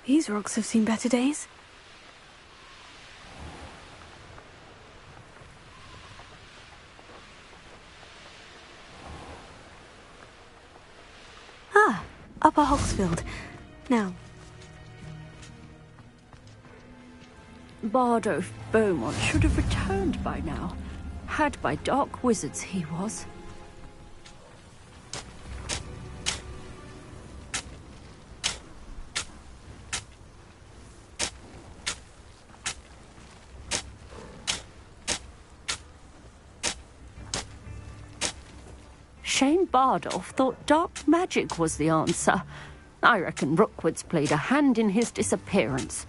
These rocks have seen better days. Ah, Upper Hogsfield. Now. Bardo Beaumont should have returned by now. Had by dark wizards he was. Shane Bardolph thought dark magic was the answer. I reckon Rookwood's played a hand in his disappearance.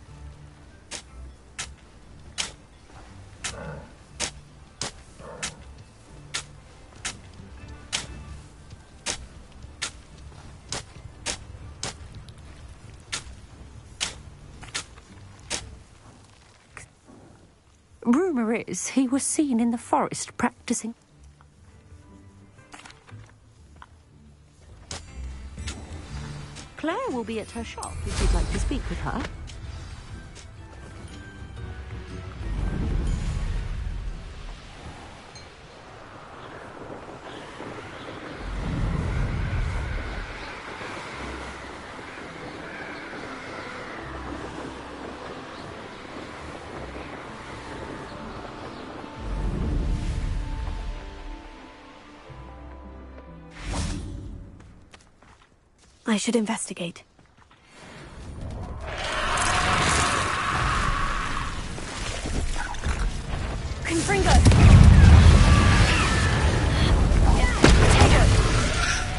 Rumour is he was seen in the forest practicing. Claire will be at her shop if you'd like to speak with her. I should investigate. Confringo! Potato!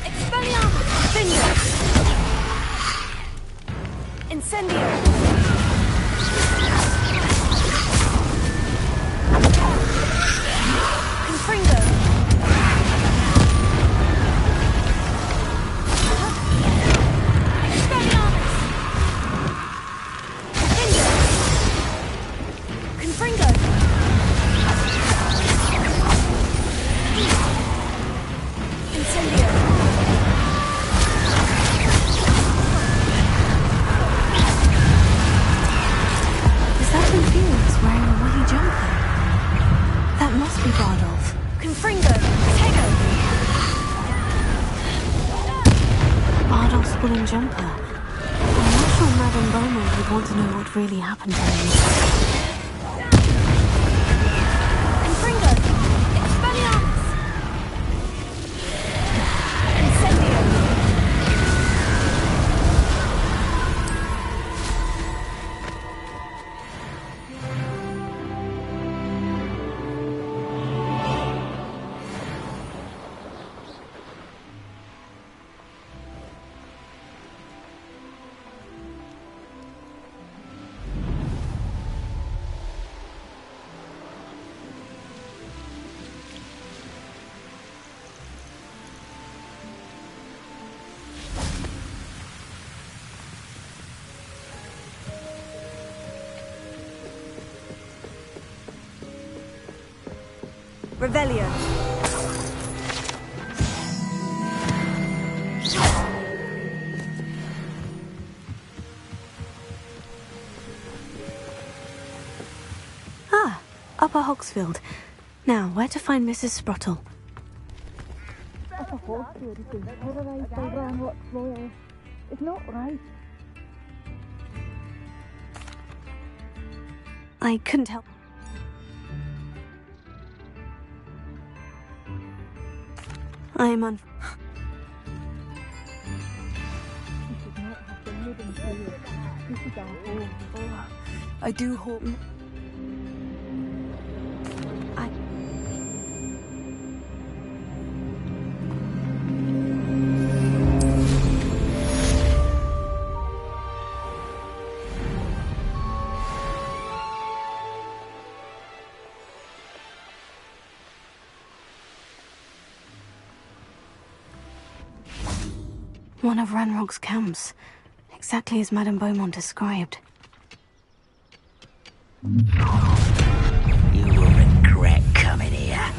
Expelliarmus! Finger! Incendio! Confringo! Jumper. I'm not sure Madame Beaumont would want to know what really happened to him. Confringo! Expelliarmus! Incendio! Revelio. Ah, Upper Hogsfield. Now, where to find Mrs. Sprottle? Upper Hogsfield has been terrorised by Ranrock's lawyers. It's not right. I couldn't help. I am on. You should not have been living here. This is our home. Oh, I do hope. One of Ranrock's camps, exactly as Madame Beaumont described. You will regret coming here.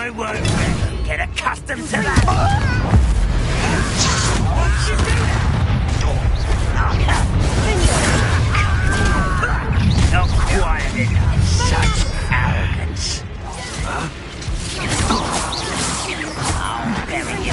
I won't let you get accustomed to that. What you doing? Not quiet enough. Such arrogance. I'll bury you.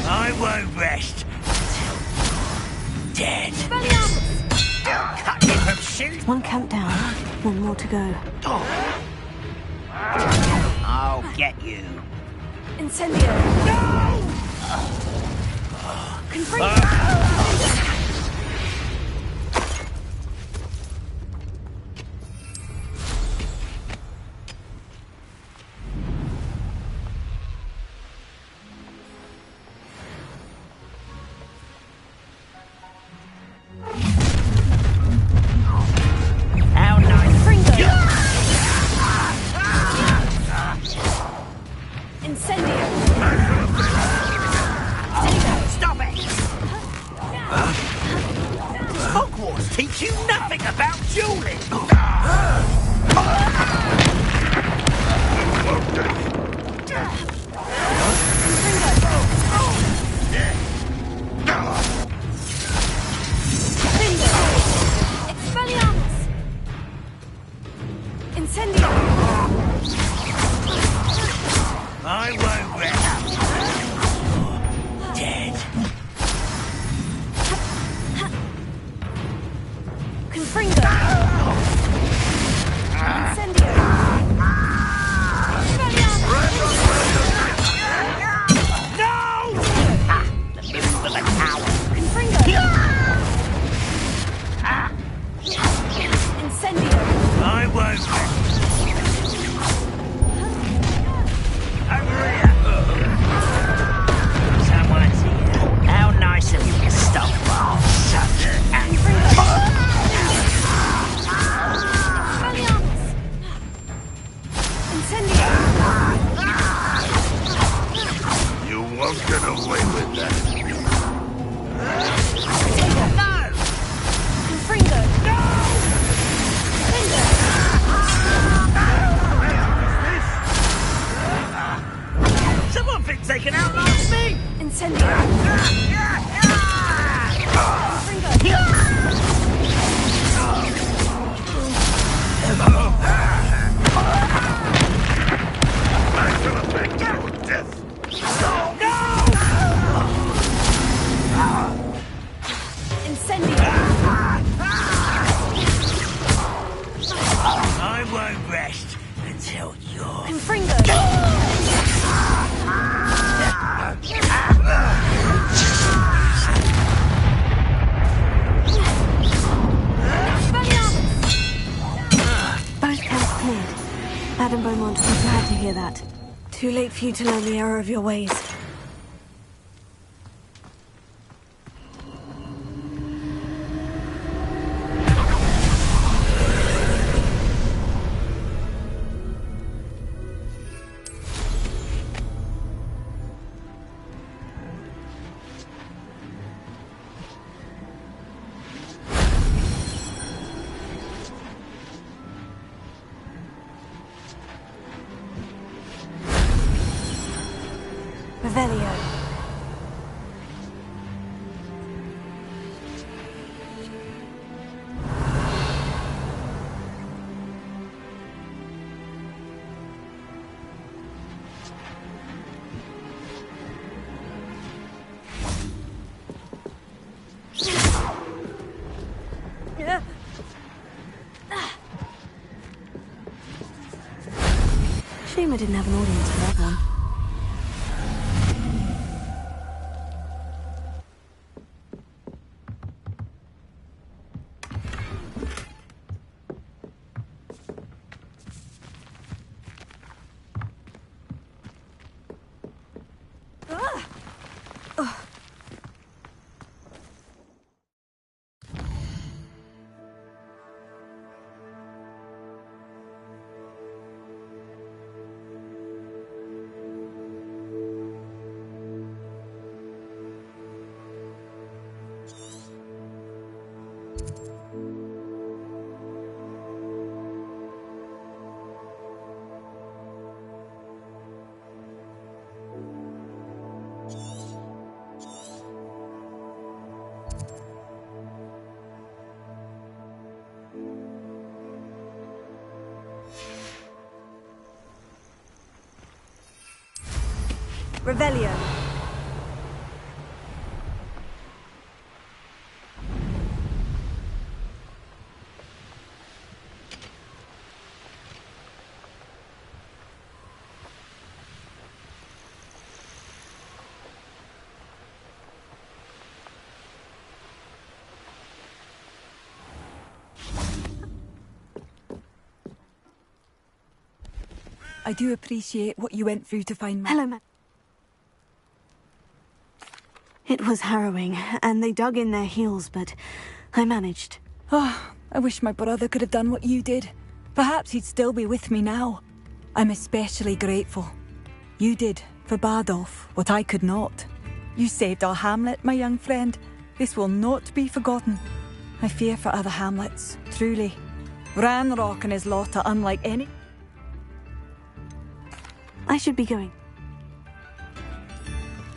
I won't rest until dead. Cut you from shoes. One count down, one more to go. I'll get you. Incendio! No! How nice. Incendio! Stop it! Hogwarts teach you nothing about dueling! Expelliarmus! Incendio! I won't rest. Dead. Confringo! Incendio! No! The move of a coward. Confringo! Incendio! I won't rest. Over here. Someone's here. How nice of you to stop. Oh, such Expelliarmus! Incendio! You won't get away with that. No! Confringo! Someone been taken out last me! Incendio! I'm gonna make your death. Incendio! I won't rest until you're... Confringo! Both camps cleared. Adam Beaumont will be glad to hear that. Too late for you to learn the error of your ways. Revelio. Shame I didn't have an audience for that one. Revelio. I do appreciate what you went through to find me. Hello, man. It was harrowing, and they dug in their heels, but I managed. Oh, I wish my brother could have done what you did. Perhaps he'd still be with me now. I'm especially grateful. You did, for Bardolph, what I could not. You saved our hamlet, my young friend. This will not be forgotten. I fear for other hamlets, truly. Ranrock and his lot are unlike any... I should be going.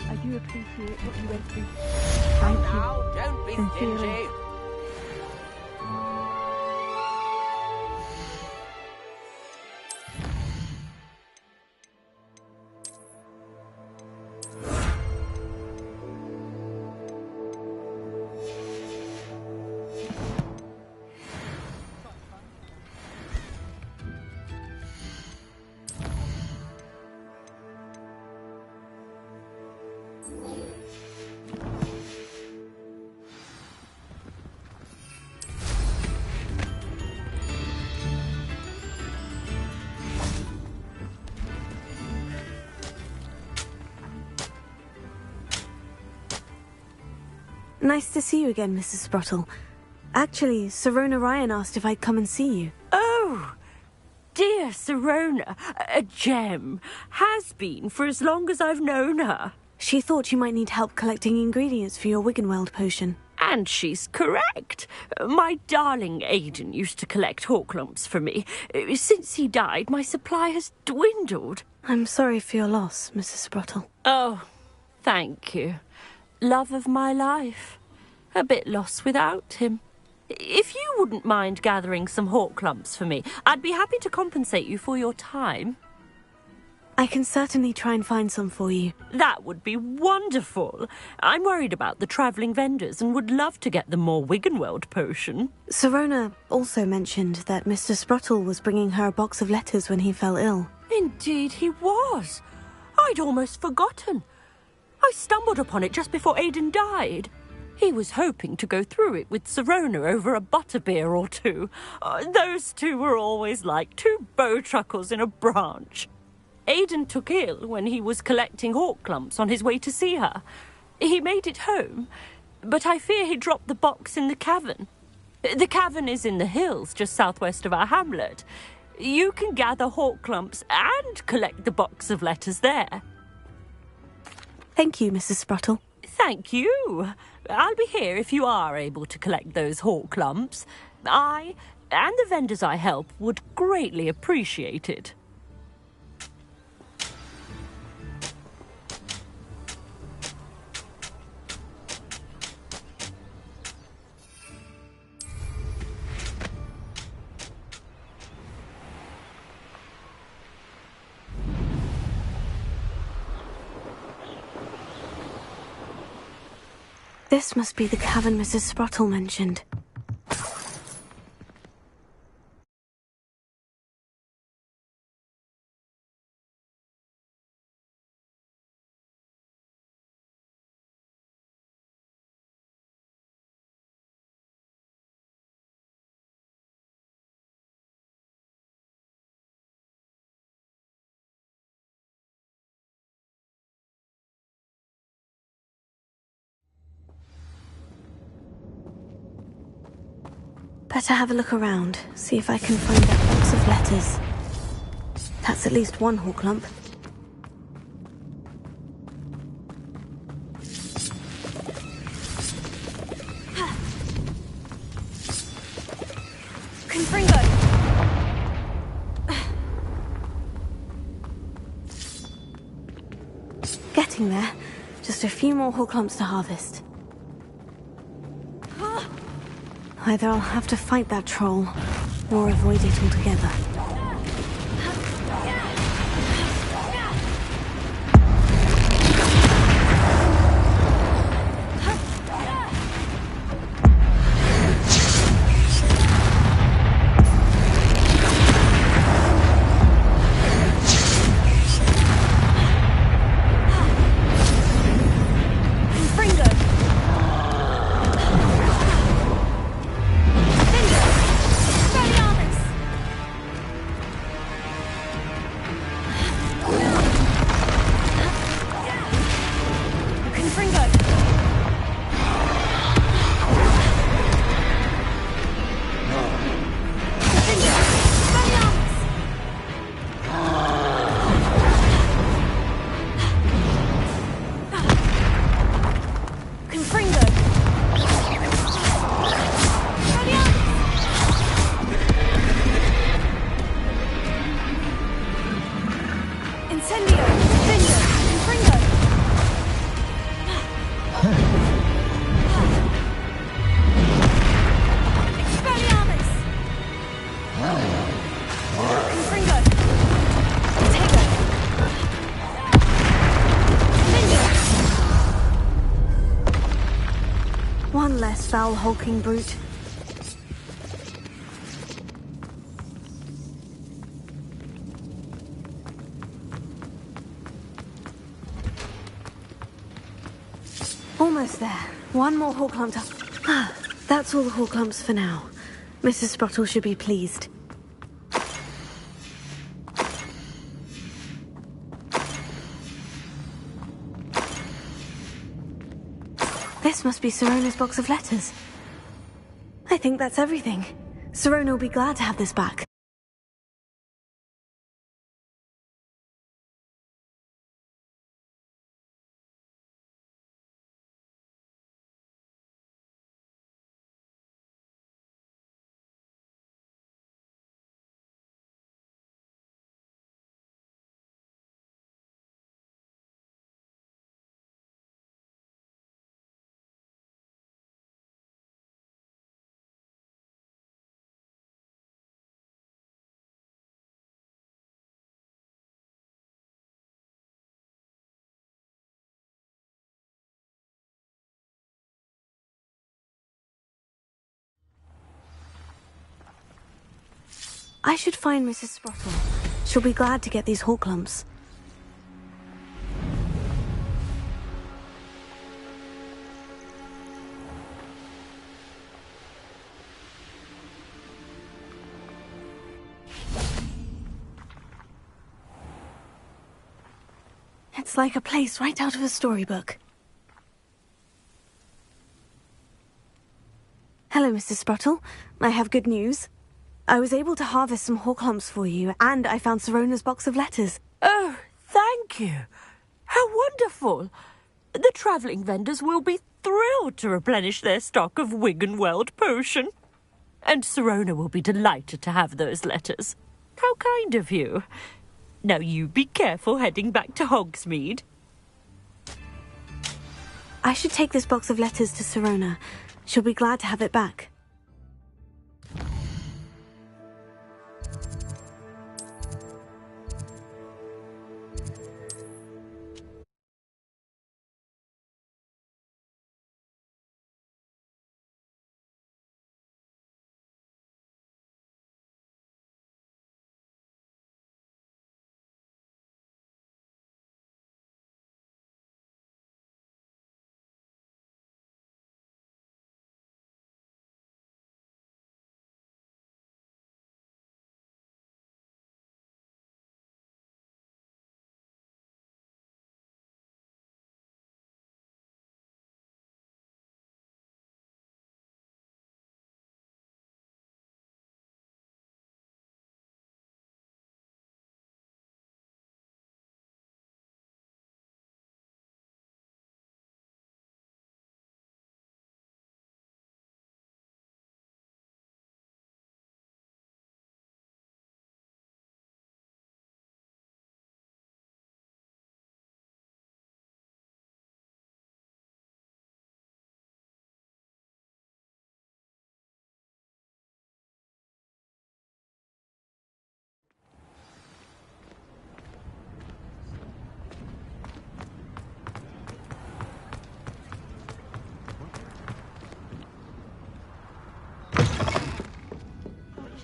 I do appreciate what you went through. Thank you. Now, don't be Sincerely. stingy. Nice to see you again, Mrs. Sprottle. Actually, Sirona Ryan asked if I'd come and see you. Oh, dear Sirona, a gem. Has been for as long as I've known her. She thought you might need help collecting ingredients for your Wiggenweld potion. And she's correct. My darling Aidan used to collect hawk lumps for me. Since he died, my supply has dwindled. I'm sorry for your loss, Mrs. Sprottle. Oh, thank you. Love of my life. A bit lost without him. If you wouldn't mind gathering some hawk lumps for me, I'd be happy to compensate you for your time. I can certainly try and find some for you. That would be wonderful. I'm worried about the travelling vendors and would love to get them more Wiggenweld potion. Sirona also mentioned that Mr. Sprottle was bringing her a box of letters when he fell ill. Indeed he was. I'd almost forgotten. I stumbled upon it just before Aidan died. He was hoping to go through it with Sirona over a butterbeer or two. Those two were always like two bowtruckles in a branch. Aidan took ill when he was collecting hawk lumps on his way to see her. He made it home, but I fear he dropped the box in the cavern. The cavern is in the hills just southwest of our hamlet. You can gather hawk lumps and collect the box of letters there. Thank you, Mrs. Sprottle. Thank you. I'll be here if you are able to collect those hawk lumps. I, and the vendors I help, would greatly appreciate it. This must be the cavern Mrs. Sprottle mentioned. Better have a look around, see if I can find that box of letters. That's at least one hawk lump. Confringo! Getting there. Just a few more hawk lumps to harvest. Either I'll have to fight that troll, or avoid it altogether. foul, hulking brute. Almost there. One more hawk clump up. Ah, that's all the hawk clumps for now. Mrs. Sprottle should be pleased. This must be Sirona's box of letters. I think that's everything. Sirona will be glad to have this back. I should find Mrs. Sprottle. She'll be glad to get these hawk clumps. It's like a place right out of a storybook. Hello, Mrs. Sprottle. I have good news. I was able to harvest some hawk clumps for you, and I found Sirona's box of letters. Oh, thank you. How wonderful. The travelling vendors will be thrilled to replenish their stock of Wiggenweld potion. And Sirona will be delighted to have those letters. How kind of you. Now you be careful heading back to Hogsmeade. I should take this box of letters to Sirona. She'll be glad to have it back.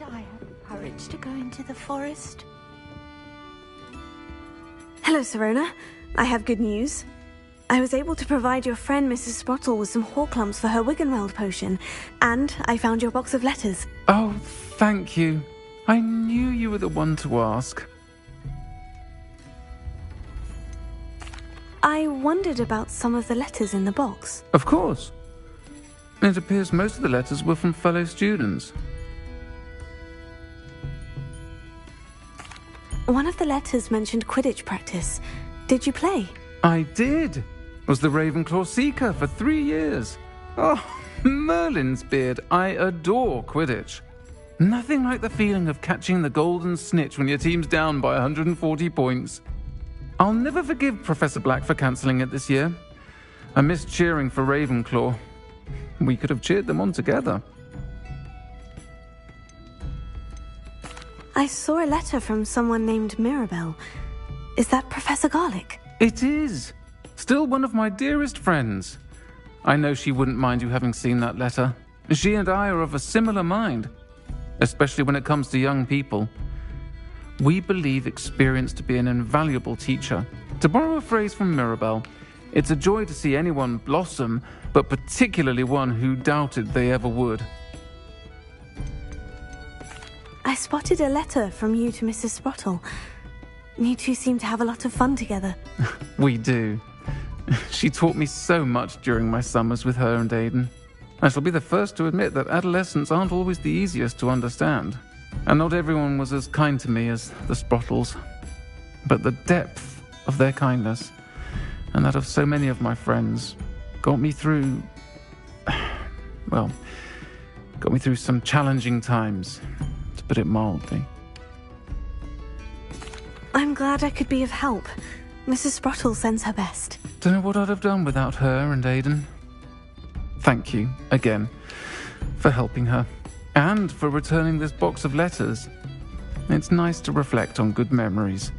I have courage to go into the forest. Hello, Sirona. I have good news. I was able to provide your friend Mrs. Sprottle with some hawk clumps for her Wiggenweld potion, and I found your box of letters. Oh, thank you. I knew you were the one to ask. I wondered about some of the letters in the box. Of course. It appears most of the letters were from fellow students. One of the letters mentioned Quidditch practice. Did you play? I did. Was the Ravenclaw Seeker for 3 years. Oh, Merlin's beard. I adore Quidditch. Nothing like the feeling of catching the golden snitch when your team's down by 140 points. I'll never forgive Professor Black for cancelling it this year. I missed cheering for Ravenclaw. We could have cheered them on together. I saw a letter from someone named Mirabelle. Is that Professor Garlick? It is. Still one of my dearest friends. I know she wouldn't mind you having seen that letter. She and I are of a similar mind, especially when it comes to young people. We believe experience to be an invaluable teacher. To borrow a phrase from Mirabelle, it's a joy to see anyone blossom, but particularly one who doubted they ever would. I spotted a letter from you to Mrs. Sprottle. You two seem to have a lot of fun together. We do. She taught me so much during my summers with her and Aidan. I shall be the first to admit that adolescents aren't always the easiest to understand. And not everyone was as kind to me as the Sprottles. But the depth of their kindness, and that of so many of my friends, got me through some challenging times, to put it mildly. I'm glad I could be of help. Mrs. Sprottle sends her best. Don't know what I'd have done without her and Aidan. Thank you, again, for helping her, and for returning this box of letters. It's nice to reflect on good memories.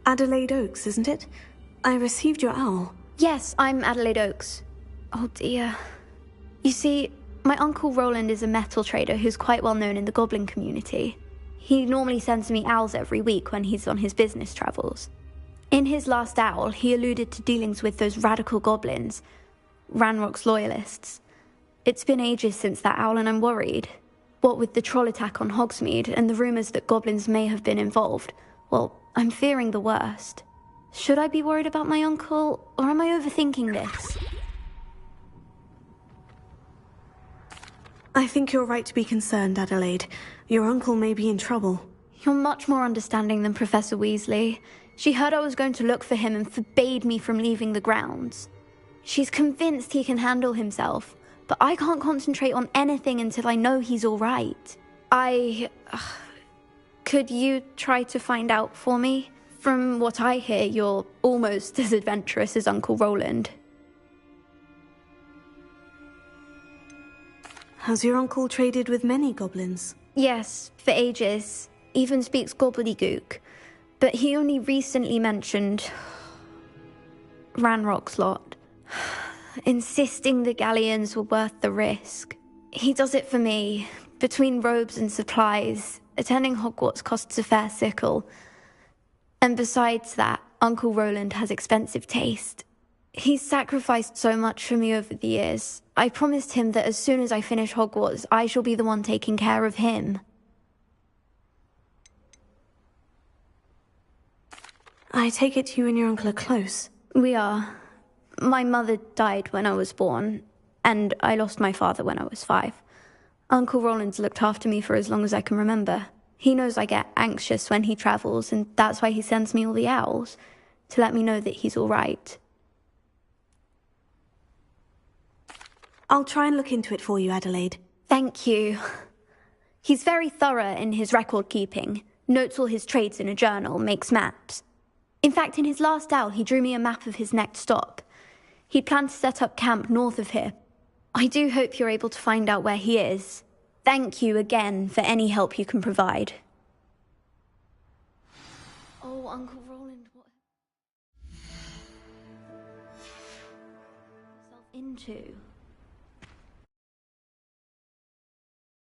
Adelaide Oaks, isn't it? I received your owl. Yes, I'm Adelaide Oaks. Oh dear. You see, my Uncle Roland is a metal trader who's quite well known in the goblin community. He normally sends me owls every week when he's on his business travels. In his last owl, he alluded to dealings with those radical goblins, Ranrock's loyalists. It's been ages since that owl and I'm worried. What with the troll attack on Hogsmeade and the rumours that goblins may have been involved, well, I'm fearing the worst. Should I be worried about my uncle, or am I overthinking this? I think you're right to be concerned, Adelaide. Your uncle may be in trouble. You're much more understanding than Professor Weasley. She heard I was going to look for him and forbade me from leaving the grounds. She's convinced he can handle himself, but I can't concentrate on anything until I know he's all right. Could you try to find out for me? From what I hear, you're almost as adventurous as Uncle Roland. Has your uncle traded with many goblins? Yes, for ages. Even speaks gobbledygook. But he only recently mentioned Ranrock's lot, insisting the galleons were worth the risk. He does it for me. Between robes and supplies, attending Hogwarts costs a fair sickle. And besides that, Uncle Roland has expensive taste. He's sacrificed so much for me over the years. I promised him that as soon as I finish Hogwarts, I shall be the one taking care of him. I take it you and your uncle are close. We are. My mother died when I was born, and I lost my father when I was 5. Uncle Roland's looked after me for as long as I can remember. He knows I get anxious when he travels, and that's why he sends me all the owls, to let me know that he's all right. I'll try and look into it for you, Adelaide. Thank you. He's very thorough in his record keeping, notes all his trades in a journal, makes maps. In fact, in his last owl, he drew me a map of his next stop. He planned to set up camp north of here. I do hope you're able to find out where he is. Thank you again for any help you can provide. Oh, Uncle Roland, what yourself into?